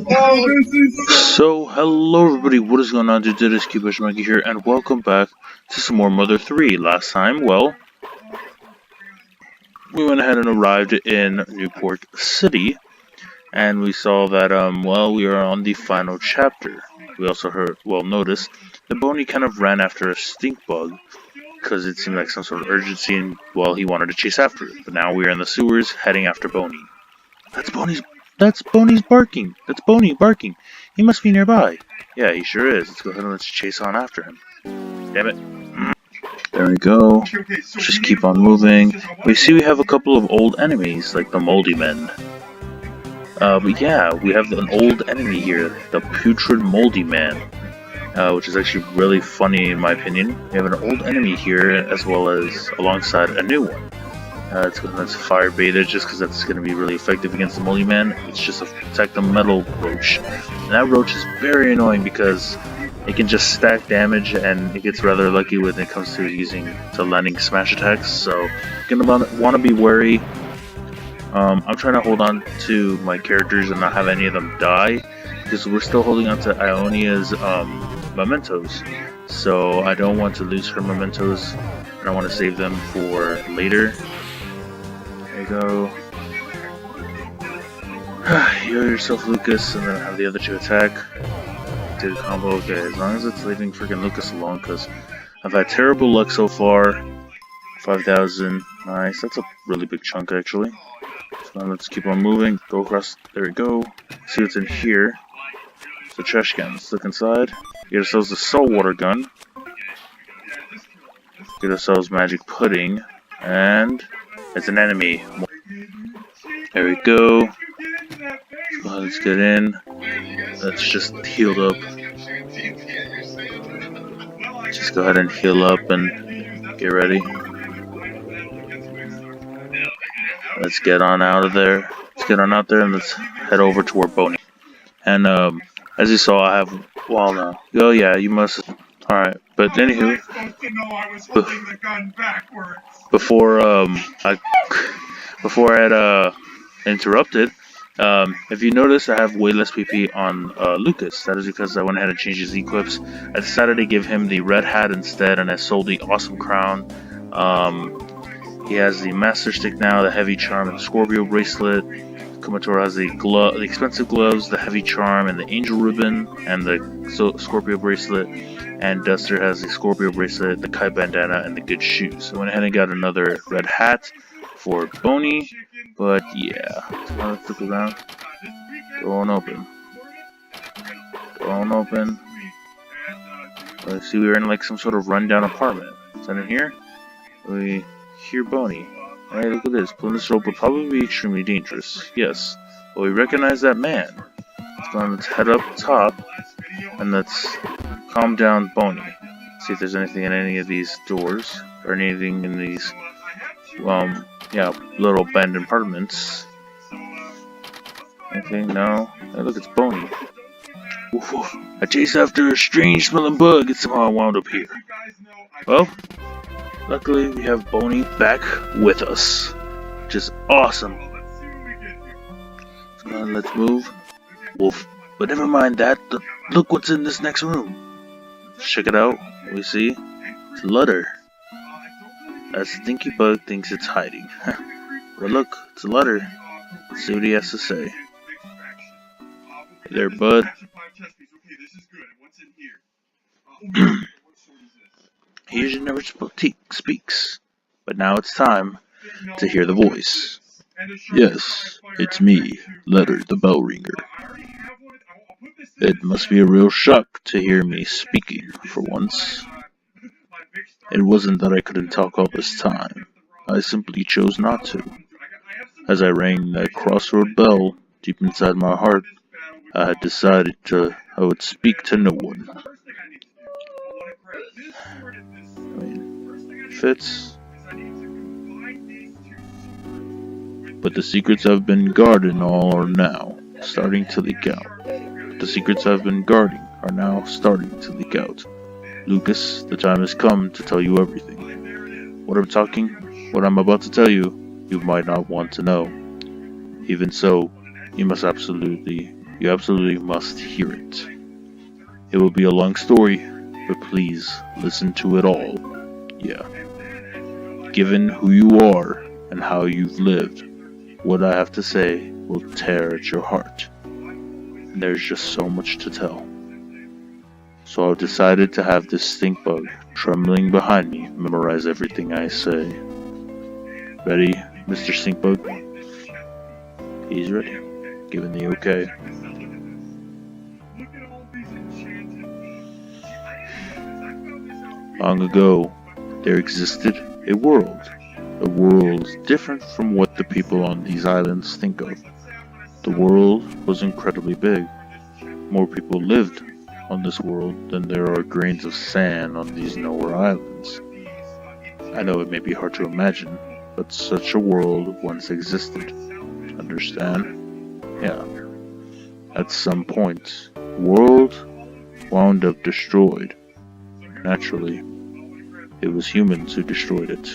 So, hello everybody, what is going on? Today is Keeper Mikey here, and welcome back to some more Mother 3. Last time, well, we went ahead and arrived in Newport City, and we saw that, we are on the final chapter. We also noticed that Boney kind of ran after a stink bug, because it seemed like some sort of urgency, and, well, he wanted to chase after it. But now we are in the sewers, heading after Boney. That's Boney's barking! That's Boney barking! He must be nearby! Yeah, he sure is. Let's go ahead and let's chase on after him. Damn it. There we go. Just keep on moving. We see we have a couple of old enemies, like the Moldy Men. But yeah, we have an old enemy here, the Putrid Moldy Man, which is actually really funny in my opinion. We have an old enemy here, as well as alongside a new one. Let's fire bait it just because that's going to be really effective against the Moldy Man. It's just a protect the metal roach. And that roach is very annoying because it can just stack damage and it gets rather lucky when it comes to landing smash attacks. So you're going to want to be wary. I'm trying to hold on to my characters and not have any of them die because we're still holding on to Ionia's mementos. So I don't want to lose her mementos and I want to save them for later. There you go. Heal yourself, Lucas, and then have the other two attack. Do the combo. Okay, as long as it's leaving freaking Lucas alone, because I've had terrible luck so far. 5,000. Nice. That's a really big chunk, actually. So now let's keep on moving. Go across. There we go. See what's in here. It's a trash can. Let's look inside. Get ourselves the saltwater gun. Get ourselves magic pudding. And it's an enemy. There we go. Let's get in. Let's just heal up. Just go ahead and heal up and get ready. Let's get on out of there. Let's get on out there and let's head over toward Boney. And as you saw, I have. Well, no. Oh yeah, you must. All right, but anywho, before I had interrupted. If you notice, I have way less PP on Lucas. That is because I went ahead and changed his equips. I decided to give him the red hat instead, and I sold the awesome crown. He has the master stick now, the heavy charm, and the Scorpio bracelet. Kumatora has the expensive gloves, the heavy charm, and the angel ribbon, and the Scorpio bracelet. And Duster has the Scorpio bracelet, the Kai bandana, and the good shoes. So I went ahead and got another red hat for Boney. But yeah, so now let's look around. Go on open. Go on open. Let's see, we're in like some sort of rundown apartment. Is that in here? We hear Boney. Alright, look at this. Pulling this rope would probably be extremely dangerous. Yes, but we recognize that man. Let's head up top and let's calm down Boney. See if there's anything in any of these doors or anything in these little abandoned apartments. Anything? No? Hey, look, it's Boney. Woof, woof. I chased after a strange smelling bug and somehow I wound up here. Well, luckily we have Boney back with us, which is awesome. So now let's move. Wolf. But never mind that. Look what's in this next room. Check it out. We see it's Lutter. That stinky bug thinks it's hiding. But look, it's Lutter. Let's see what he has to say. Hey there, bud. He usually never speaks, but now it's time to hear the voice. Yes, it's me, Letter the Bell Ringer. It must be a real shock to hear me speaking for once. It wasn't that I couldn't talk all this time. I simply chose not to. As I rang that crossroad bell deep inside my heart, I had decided I would speak to no one. Fits. But the secrets I've been guarding all are now starting to leak out. The secrets I've been guarding are now starting to leak out. Lucas, the time has come to tell you everything. What I'm about to tell you, you might not want to know. Even so, you must absolutely You absolutely must hear it. It will be a long story, but please listen to it all. Yeah. Given who you are and how you've lived, what I have to say will tear at your heart. And there's just so much to tell. So I've decided to have this stink bug trembling behind me memorize everything I say. Ready, Mr. Stinkbug? He's ready, given the okay. Long ago, there existed a world different from what the people on these islands think of. The world was incredibly big. More people lived on this world than there are grains of sand on these nowhere islands. I know it may be hard to imagine, but such a world once existed. Understand? Yeah. At some point, the world wound up destroyed. Naturally, it was humans who destroyed it.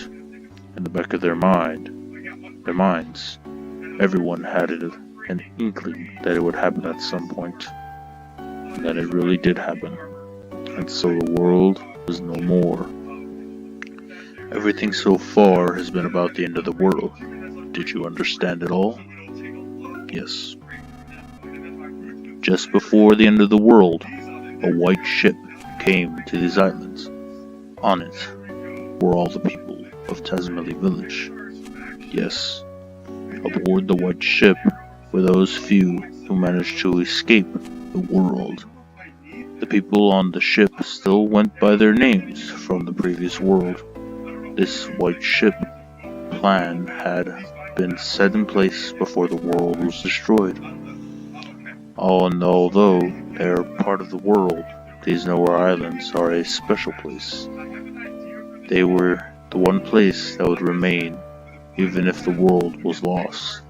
In the back of their minds, everyone had an inkling that it would happen at some point. And that it really did happen. And so the world was no more. Everything so far has been about the end of the world. Did you understand it all? Yes. Just before the end of the world, a white ship came to these islands. On it were all the people of Tasmeli village. Yes, aboard the white ship were those few who managed to escape the world. The people on the ship still went by their names from the previous world. This white ship plan had been set in place before the world was destroyed. Although they are part of the world, these nowhere islands are a special place. They were the one place that would remain even if the world was lost.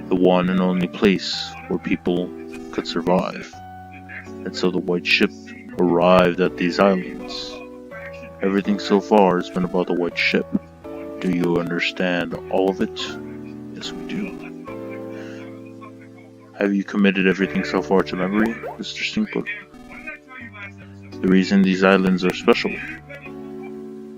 The one and only place where people could survive. And so the white ship arrived at these islands. Everything so far has been about the white ship. Do you understand all of it? Yes, we do. Have you committed everything so far to memory, Mr. Stinkbug? The reason these islands are special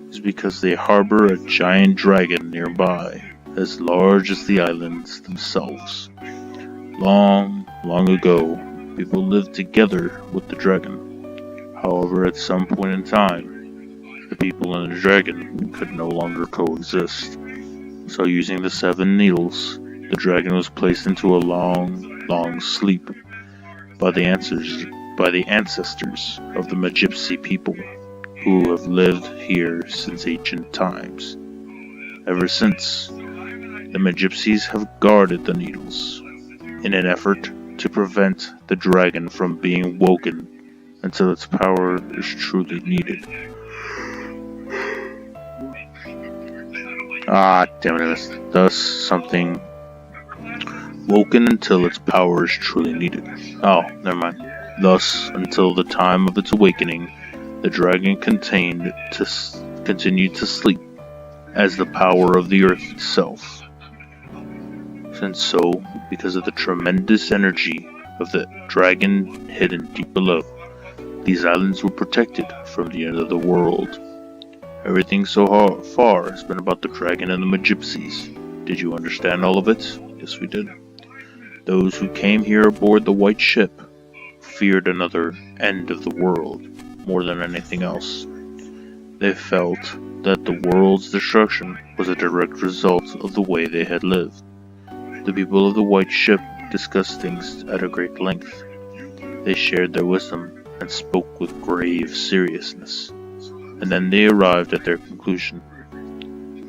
is because they harbor a giant dragon nearby, as large as the islands themselves. Long, long ago, people lived together with the dragon. However, at some point in time, the people and the dragon could no longer coexist. So using the 7 needles, the dragon was placed into a long, long sleep by the ancestors of the Magypsy people, who have lived here since ancient times. Ever since, the Magypsies have guarded the needles in an effort to prevent the dragon from being woken until its power is truly needed. Damn it, thus something woken until its power is truly needed. Oh, never mind. Thus, until the time of its awakening, the dragon continued to sleep as the power of the earth itself. And so, because of the tremendous energy of the dragon hidden deep below, these islands were protected from the end of the world. Everything so far has been about the dragon and the Magypsies. Did you understand all of it? Yes, we did. Those who came here aboard the white ship feared another end of the world more than anything else. They felt that the world's destruction was a direct result of the way they had lived. The people of the white ship discussed things at a great length. They shared their wisdom and spoke with grave seriousness. And then they arrived at their conclusion.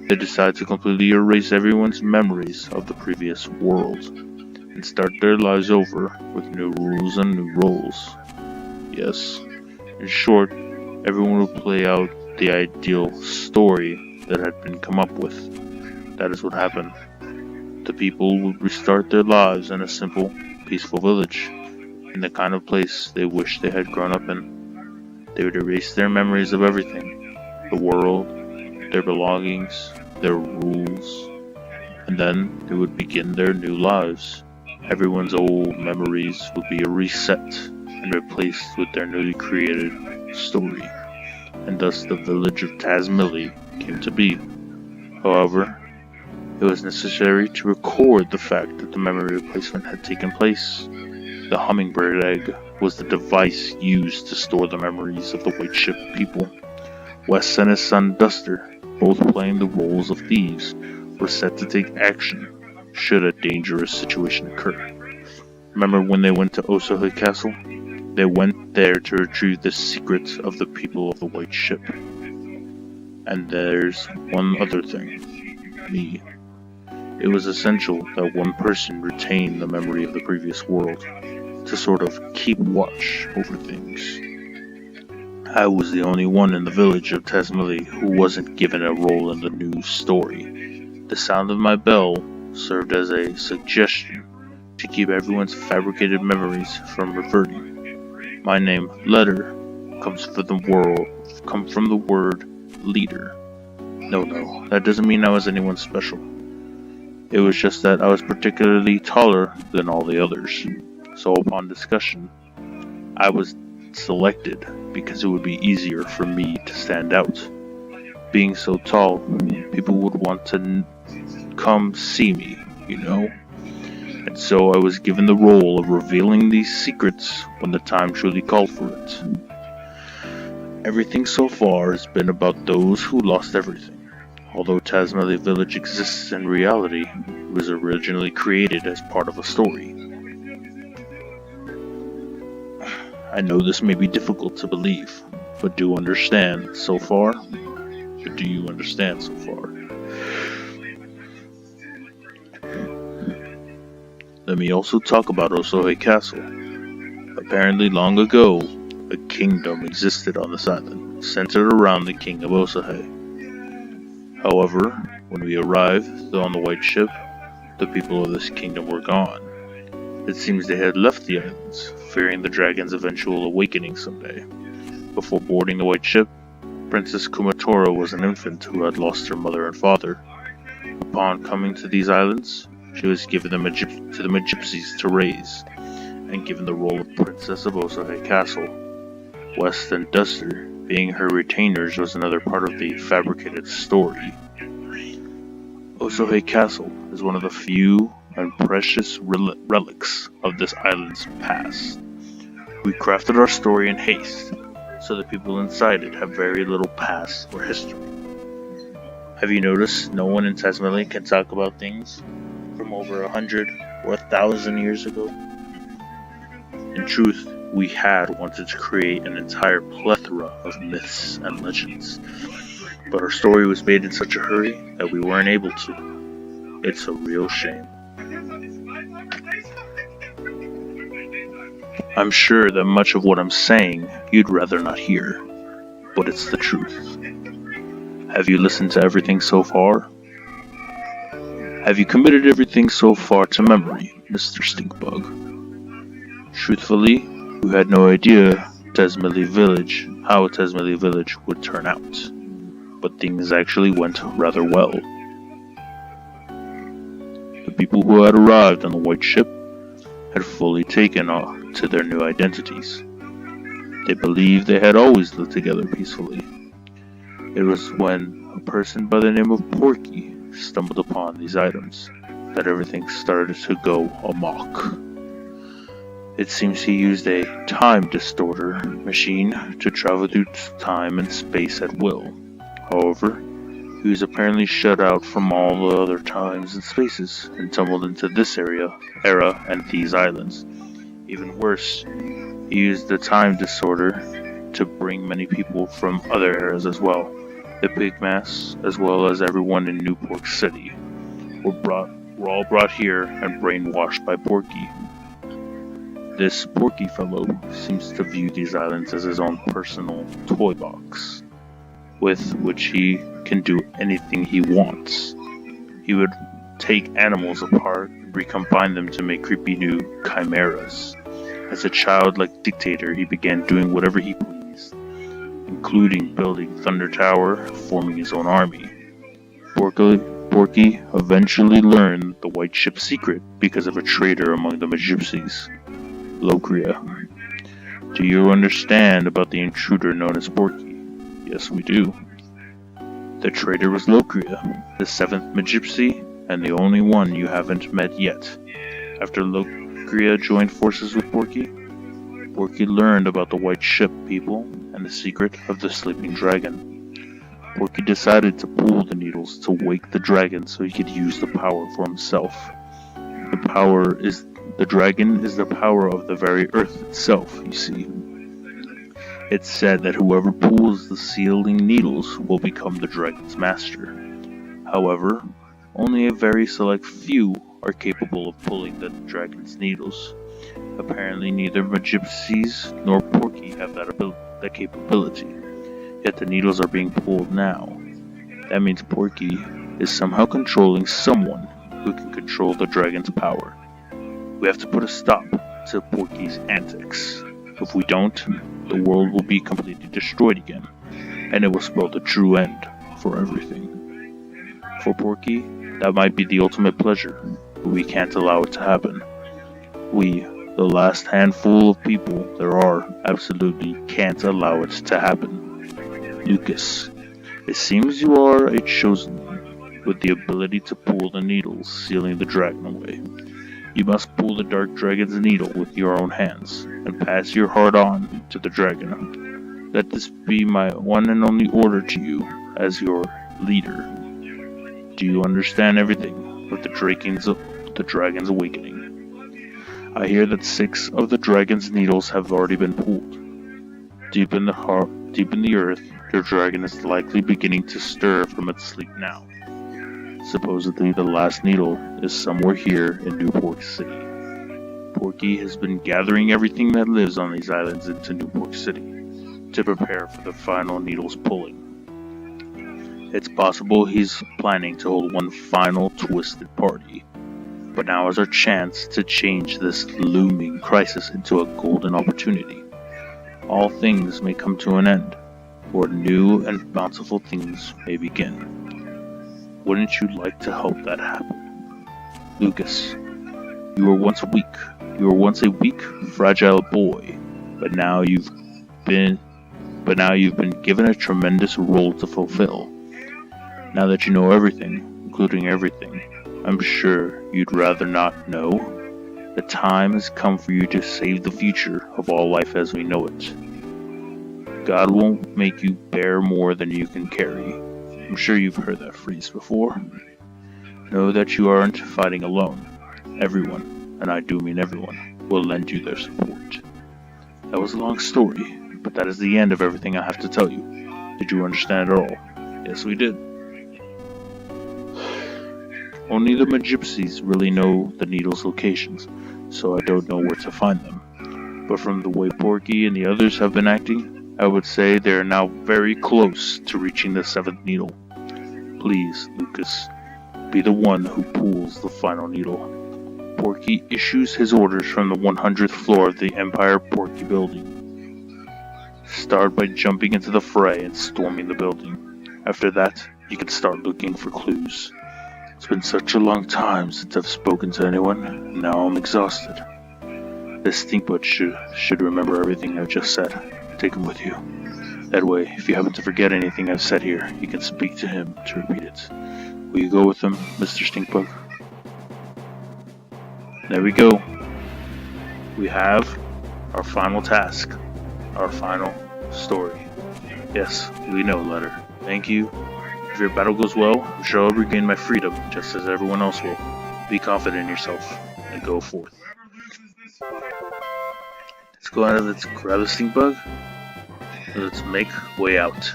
They decided to completely erase everyone's memories of the previous world and start their lives over with new rules and new roles. Yes, in short, everyone would play out the ideal story that had been come up with. That is what happened. The people would restart their lives in a simple, peaceful village, in the kind of place they wished they had grown up in. They would erase their memories of everything, the world, their belongings, their rules, and then they would begin their new lives. Everyone's old memories would be reset and replaced with their newly created story, and thus the village of Tazmily came to be. However, it was necessary to record the fact that the memory replacement had taken place. The hummingbird egg was the device used to store the memories of the White Ship people. Wes and his son Duster, both playing the roles of thieves, were set to take action should a dangerous situation occur. Remember when they went to Osohe Castle? They went there to retrieve the secrets of the people of the White Ship. And there's one other thing. Me. It was essential that one person retain the memory of the previous world, to sort of keep watch over things. I was the only one in the village of Tazmily who wasn't given a role in the new story. The sound of my bell served as a suggestion to keep everyone's fabricated memories from reverting. My name, Letter, comes from the word leader. No, that doesn't mean I was anyone special. It was just that I was particularly taller than all the others. So upon discussion, I was selected because it would be easier for me to stand out. Being so tall, people would want to come see me, you know? And so I was given the role of revealing these secrets when the time truly called for it. Everything so far has been about those who lost everything. Although Tazmily Village exists in reality, it was originally created as part of a story. I know this may be difficult to believe, but do you understand so far? Let me also talk about Osohe Castle. Apparently long ago, a kingdom existed on this island, centered around the king of Osohe. However, when we arrived on the White Ship, the people of this kingdom were gone. It seems they had left the islands, fearing the dragon's eventual awakening someday. Before boarding the White Ship, Princess Kumatora was an infant who had lost her mother and father. Upon coming to these islands, she was given to the gypsies to raise, and given the role of Princess of Osohe Castle. West and Duster, being her retainers, was another part of the fabricated story. Osohe Castle is one of the few and precious relics of this island's past. We crafted our story in haste, so the people inside it have very little past or history. Have you noticed no one in Tazmily can talk about things from over 100 or 1,000 years ago? In truth, we had wanted to create an entire plethora of myths and legends, but our story was made in such a hurry that we weren't able to. It's a real shame. I'm sure that much of what I'm saying you'd rather not hear, but it's the truth. Have you listened to everything so far? Have you committed everything so far to memory, Mr. Stinkbug? Truthfully, we had no idea how Tazmily Village would turn out, but things actually went rather well. The people who had arrived on the White Ship had fully taken on to their new identities. They believed they had always lived together peacefully. It was when a person by the name of Porky stumbled upon these items that everything started to go amok. It seems he used a time distorter machine to travel through time and space at will. However, he was apparently shut out from all the other times and spaces and tumbled into this era and these islands. Even worse, he used the time distorter to bring many people from other eras as well. The Pigmas, as well as everyone in Newport City, were all brought here and brainwashed by Porky. This Porky fellow seems to view these islands as his own personal toy box, with which he can do anything he wants. He would take animals apart and recombine them to make creepy new chimeras. As a childlike dictator, he began doing whatever he pleased, including building Thunder Tower, forming his own army. Porky eventually learned the white ship's secret because of a traitor among the Magypsies, Locria. Do you understand about the intruder known as Porky? Yes, we do. The traitor was Locria, the 7th Magypsy, and the only one you haven't met yet. After Locria joined forces with Porky, Porky learned about the white ship people and the secret of the sleeping dragon. Porky decided to pull the needles to wake the dragon so he could use the power for himself. The dragon is the power of the very earth itself, you see. It's said that whoever pulls the sealing needles will become the dragon's master. However, only a very select few are capable of pulling the dragon's needles. Apparently neither Magypsies nor Porky have that capability. Yet the needles are being pulled now. That means Porky is somehow controlling someone who can control the dragon's power. We have to put a stop to Porky's antics. If we don't, the world will be completely destroyed again, and it will spell the true end for everything. For Porky, that might be the ultimate pleasure, but we can't allow it to happen. We, the last handful of people there are, absolutely can't allow it to happen. Lucas, it seems you are a chosen one, with the ability to pull the needles, sealing the dragon away. You must pull the dark dragon's needle with your own hands, and pass your heart on to the dragon. Let this be my one and only order to you, as your leader. Do you understand everything with the dragon's awakening? I hear that 6 of the dragon's needles have already been pulled. Deep in the earth, your dragon is likely beginning to stir from its sleep now. Supposedly the last needle is somewhere here in Newport City. Porky has been gathering everything that lives on these islands into Newport City to prepare for the final needle's pulling. It's possible he's planning to hold one final twisted party, but now is our chance to change this looming crisis into a golden opportunity. All things may come to an end, or new and bountiful things may begin. Wouldn't you like to help that happen? Lucas, you were once a weak, fragile boy, but now you've been given a tremendous role to fulfill. Now that you know everything, including everything, I'm sure you'd rather not know. The time has come for you to save the future of all life as we know it. God won't make you bear more than you can carry. I'm sure you've heard that phrase before. Know that you aren't fighting alone. Everyone, and I do mean everyone, will lend you their support. That was a long story, but that is the end of everything I have to tell you. Did you understand it all? Yes, we did. Only the Magypsies really know the needle's locations, so I don't know where to find them. But from the way Porky and the others have been acting, I would say they are now very close to reaching the 7th needle. Please, Lucas, be the one who pulls the final needle. Porky issues his orders from the 100th floor of the Empire Porky building. Start by jumping into the fray and storming the building. After that, you can start looking for clues. It's been such a long time since I've spoken to anyone, and now I'm exhausted. This stinkbutt should remember everything I've just said. Take him with you. That way, if you happen to forget anything I've said here, you can speak to him to repeat it. Will you go with him, Mr. Stinkbug? There we go. We have our final task, our final story. Yes, we know, Letter. Thank you. If your battle goes well, I'm sure I'll regain my freedom, just as everyone else will. Be confident in yourself, and go forth. Let's go ahead and let's grab the Stinkbug. Let's make way out.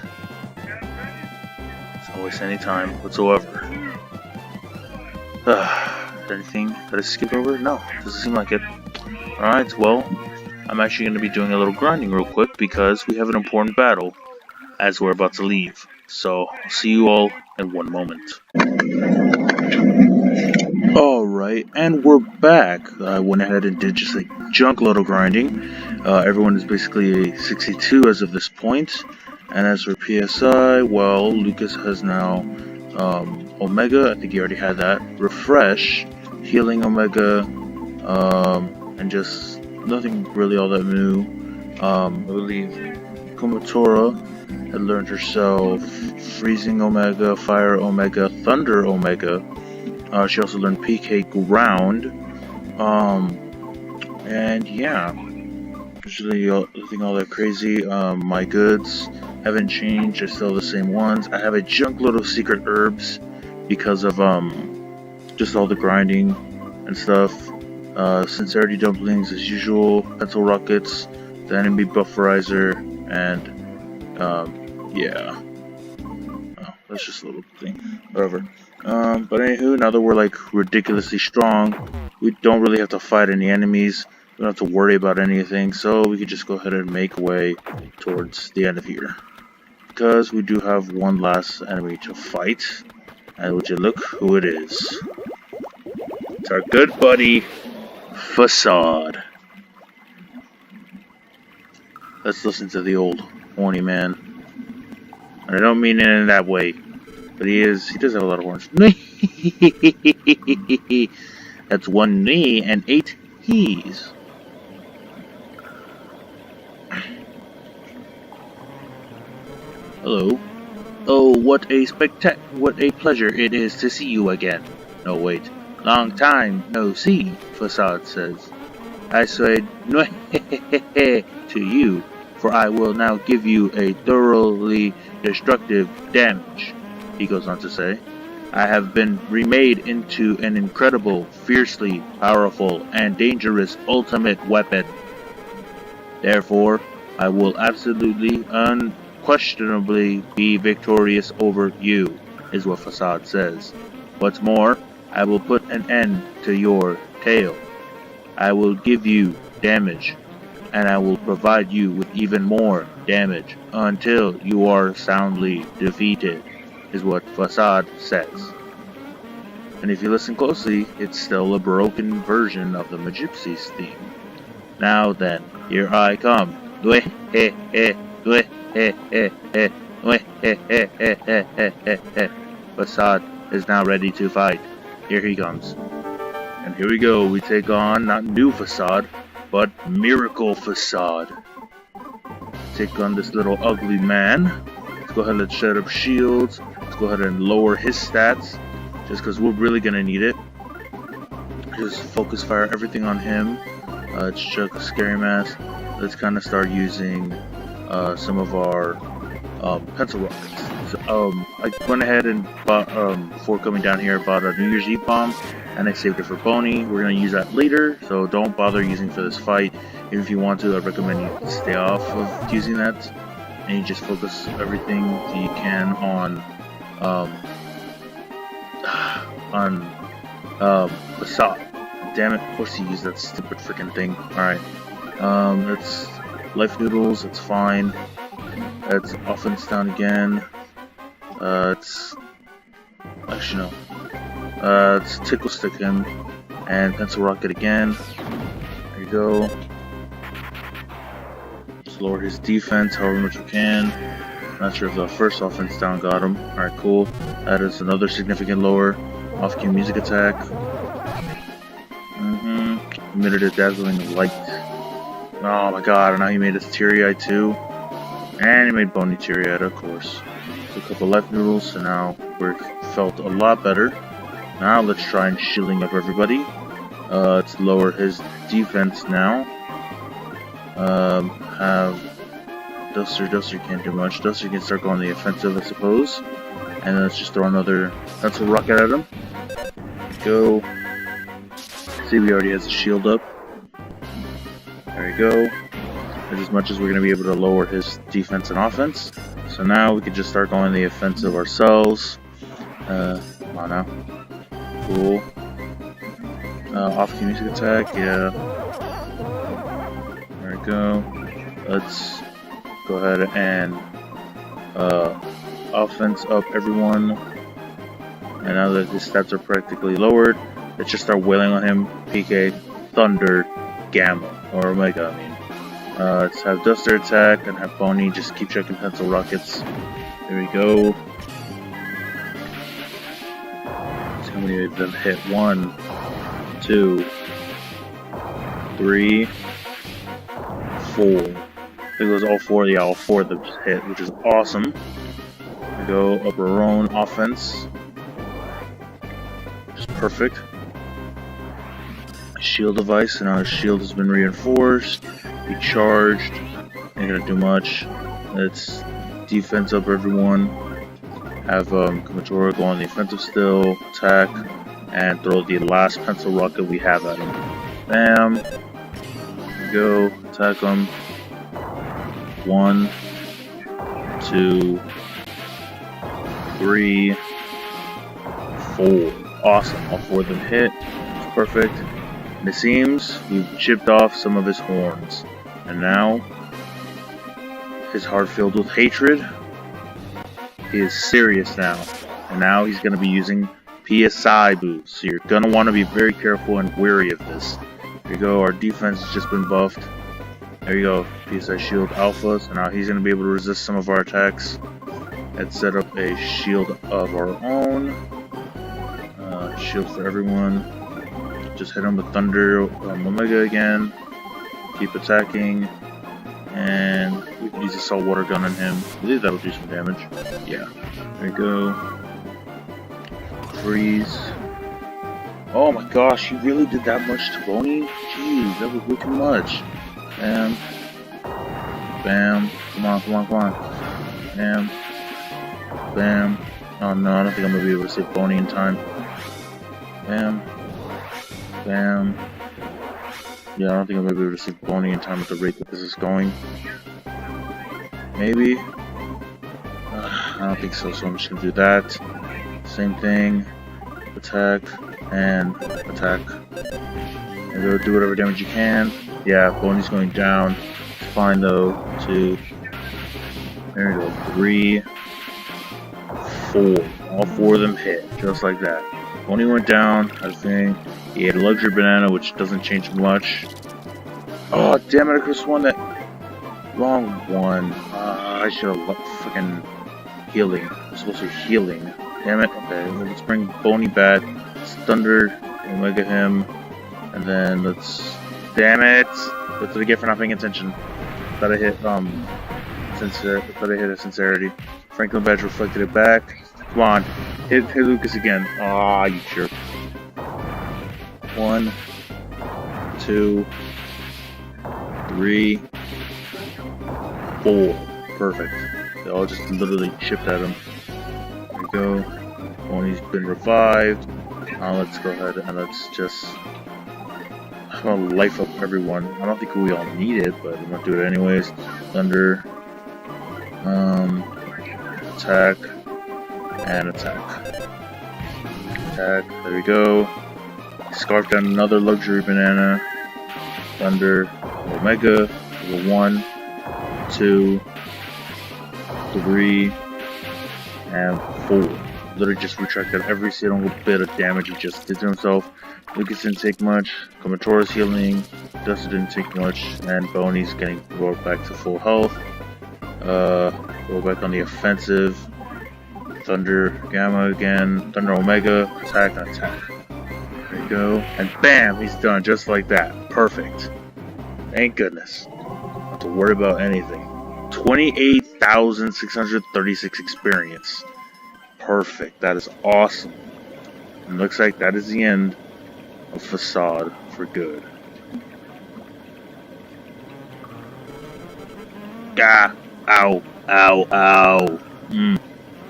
Let's not waste any time whatsoever. Anything that I skipped over? No, doesn't seem like it. Alright, well, I'm actually going to be doing a little grinding real quick because we have an important battle as we're about to leave. So, I'll see you all in one moment. Alright, and we're back. I went ahead and did just a junk load of grinding. Everyone is basically a 62 as of this point. And as for PSI, well, Lucas has now Omega, I think he already had that. Refresh, Healing Omega, and just nothing really all that new. I believe Kumatora had learned herself Freezing Omega, Fire Omega, Thunder Omega. She also learned PK Ground. And yeah, usually nothing all that crazy. My goods haven't changed, they're still the same ones. I have a junk load of secret herbs because of just all the grinding and stuff. Sincerity dumplings as usual, pencil rockets, the enemy bufferizer, and yeah. Oh, that's just a little thing. Whatever. But anywho, now that we're like ridiculously strong, we don't really have to fight any enemies. We don't have to worry about anything, so we can just go ahead and make way towards the end of here. Because we do have one last enemy to fight. And would you look who it is? It's our good buddy, Facade. Let's listen to the old horny man. And I don't mean it in that way. But he does have a lot of horns. That's 1 knee and 8 he's. Hello. Oh, what a pleasure it is to see you again. No, wait. Long time no see, Facade says. I say to you, for I will now give you a thoroughly destructive damage. He goes on to say, I have been remade into an incredible, fiercely powerful, and dangerous ultimate weapon. Therefore, I will absolutely, unquestionably be victorious over you, is what Facade says. What's more, I will put an end to your tail. I will give you damage, and I will provide you with even more damage until you are soundly defeated, is what Facade says. And if you listen closely, it's still a broken version of the Magypsies theme. Now then, here I come. Facade is now ready to fight. Here he comes. And here we go, we take on not new Facade, but Miracle Facade. Take on this little ugly man. Let's go ahead and set up shields. Let's go ahead and lower his stats, just because we're really going to need it. Just focus fire everything on him. Let's chuck a scary mask. Let's kind of start using some of our pencil rockets. So, I went ahead and bought, before coming down here, bought a New Year's Eve bomb, and I saved it for Boney. We're going to use that later, so don't bother using for this fight. If you want to, I recommend you stay off of using that, and you just focus everything that you can on Facade. Damn it, of course he used that stupid freaking thing. Alright, that's life noodles, it's fine. That's offense down again. It's actually no. It's tickle stick him and pencil rocket again. There you go. Just lower his defense however much you can. Not sure if the first offense down got him. Alright, cool. That is another significant lower. Off cue music attack. Emitted a dazzling light. Oh my god, and now he made us teary-eyed too. And he made Boney teary-eyed, of course. So a couple life noodles, so now we're felt a lot better. Now let's try and shielding up everybody. Let's lower his defense now. Have Duster can't do much. Duster can start going the offensive, I suppose. And then let's just throw another pencil rocket at him. Go. See, we already has a shield up. There you go. That's as much as we're going to be able to lower his defense and offense. So now we can just start going the offensive ourselves. Come on now. Cool. Off-key music attack, yeah. There we go. Let's go ahead and offense up everyone. And now that his stats are practically lowered, let's just start wailing on him. PK, Thunder, Gamma, or Omega, I mean. Let's have Duster attack and have Boney just keep checking pencil rockets. There we go. many of them hit? 1, 2, 3, 4. I think it was all 4. Yeah, all 4 of them hit, which is awesome. We go up our own offense. Just perfect. Shield device, and our shield has been reinforced. Be charged. Ain't gonna do much. Let's defense up everyone. Have Komatora go on the offensive still, attack, and throw the last pencil rocket we have at him. Bam. There we go. Attack him. 1, 2, 3, 4. Awesome. All 4 of them hit. It's perfect. And it seems we've chipped off some of his horns. And now, his heart filled with hatred. He is serious now. And now he's going to be using PSI boots. So you're going to want to be very careful and wary of this. There you go. Our defense has just been buffed. There you go. PSI shield alpha. So now he's going to be able to resist some of our attacks. Let's set up a shield of our own. Shield for everyone. Just hit him with Thunder Omega again. Keep attacking. And we can use a saltwater gun on him. I believe that'll do some damage. Yeah. There you go. Freeze. Oh my gosh, you really did that much to Boney? Jeez, that was way too much. Bam. Bam. Come on, come on, come on. Bam. Bam. Oh no, I don't think I'm gonna be able to save Boney in time. Bam. Bam. Yeah, I don't think I'm gonna be able to save Boney in time at the rate that this is going. Maybe. I don't think so, so I'm just gonna do that. Same thing. Attack and attack. And go do whatever damage you can. Yeah, Boney's going down. It's fine though. 2. There we go. 3, 4. All 4 of them hit, just like that. Boney went down, I think. He ate a luxury banana, which doesn't change much. Oh, damn it, I could've sworn that. Wrong one. I should've freaking healing. I'm supposed to be healing. Damn it. Okay, let's bring Boney back. Let's Thunder Omega him. And then let's. Damn it! What did I get for not paying attention? Thought I hit, thought I hit a sincerity. Franklin Badge reflected it back. Come on. Hit Lucas again. Ah, you jerk. 1, 2, 3, 4. Perfect. They all just literally chipped at him. There we go. Boney's been revived. Now let's go ahead and let's just life up everyone. I don't think we all need it, but I'm gonna do it anyways. Thunder. Attack. And attack. Attack. There we go. Scarfed down another luxury banana. Thunder. Omega. 1, 2, 3, and 4. Literally just retracted every single bit of damage he just did to himself. Lucas didn't take much. Komatora's healing. Dustin didn't take much. And Boney's getting brought back to full health. Go back on the offensive. Thunder Gamma again. Thunder Omega. Attack and attack. There you go. And bam! He's done just like that. Perfect. Thank goodness. Not have to worry about anything. 28,636 experience. Perfect. That is awesome. And looks like that is the end of Facade for good. Gah! Ow! Ow! Ow!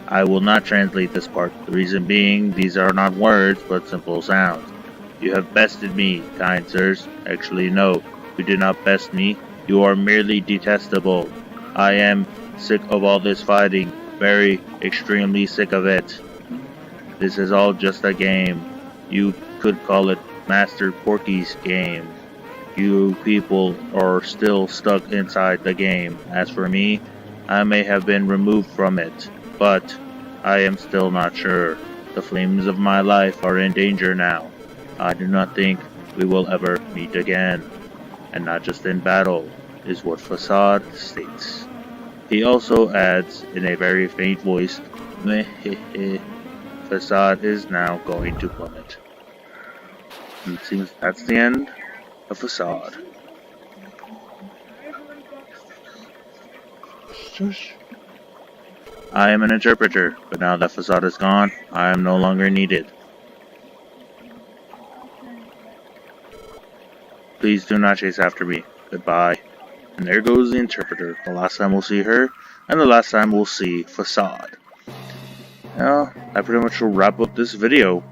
I will not translate this part. The reason being, these are not words, but simple sounds. You have bested me, kind sirs. Actually, no. You did not best me. You are merely detestable. I am sick of all this fighting. Very, extremely sick of it. This is all just a game. You could call it Master Porky's game. You people are still stuck inside the game. As for me, I may have been removed from it, but I am still not sure. The flames of my life are in danger now. I do not think we will ever meet again. And not just in battle, is what Facade states. He also adds, in a very faint voice, facade is now going to plummet. And it seems that's the end of facade. Shush. I am an interpreter, but now that facade is gone, I am no longer needed. Please do not chase after me. Goodbye. And there goes the interpreter. The last time we'll see her, and the last time we'll see facade. Well, that pretty much will wrap up this video.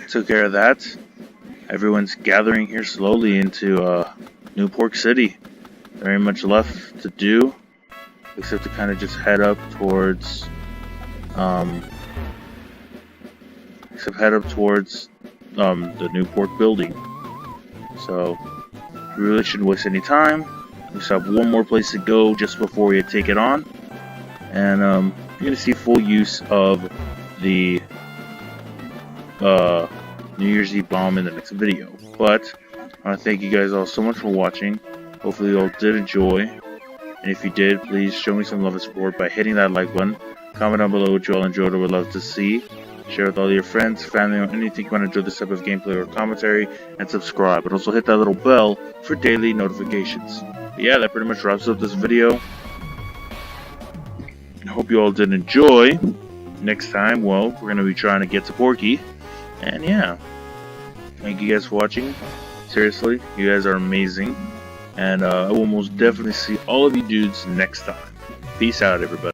Took care of that. Everyone's gathering here slowly into Newport City. Very much left to do, except to kind of just head up towards the Newport building. So we really shouldn't waste any time. We just have one more place to go just before we take it on, and you're gonna see full use of the New Year's Eve bomb in the next video. But I want to thank you guys all so much for watching. Hopefully you all did enjoy, and if you did, please show me some love and support by hitting that like button. Comment down below what you all enjoyed or would love to see. Share with all your friends, family, or anything you want to enjoy this type of gameplay or commentary, and subscribe. But also hit that little bell for daily notifications. But yeah, that pretty much wraps up this video. I hope you all did enjoy. Next time, well, we're going to be trying to get to Porky. And yeah, thank you guys for watching. Seriously, you guys are amazing. And I will most definitely see all of you dudes next time. Peace out, everybody.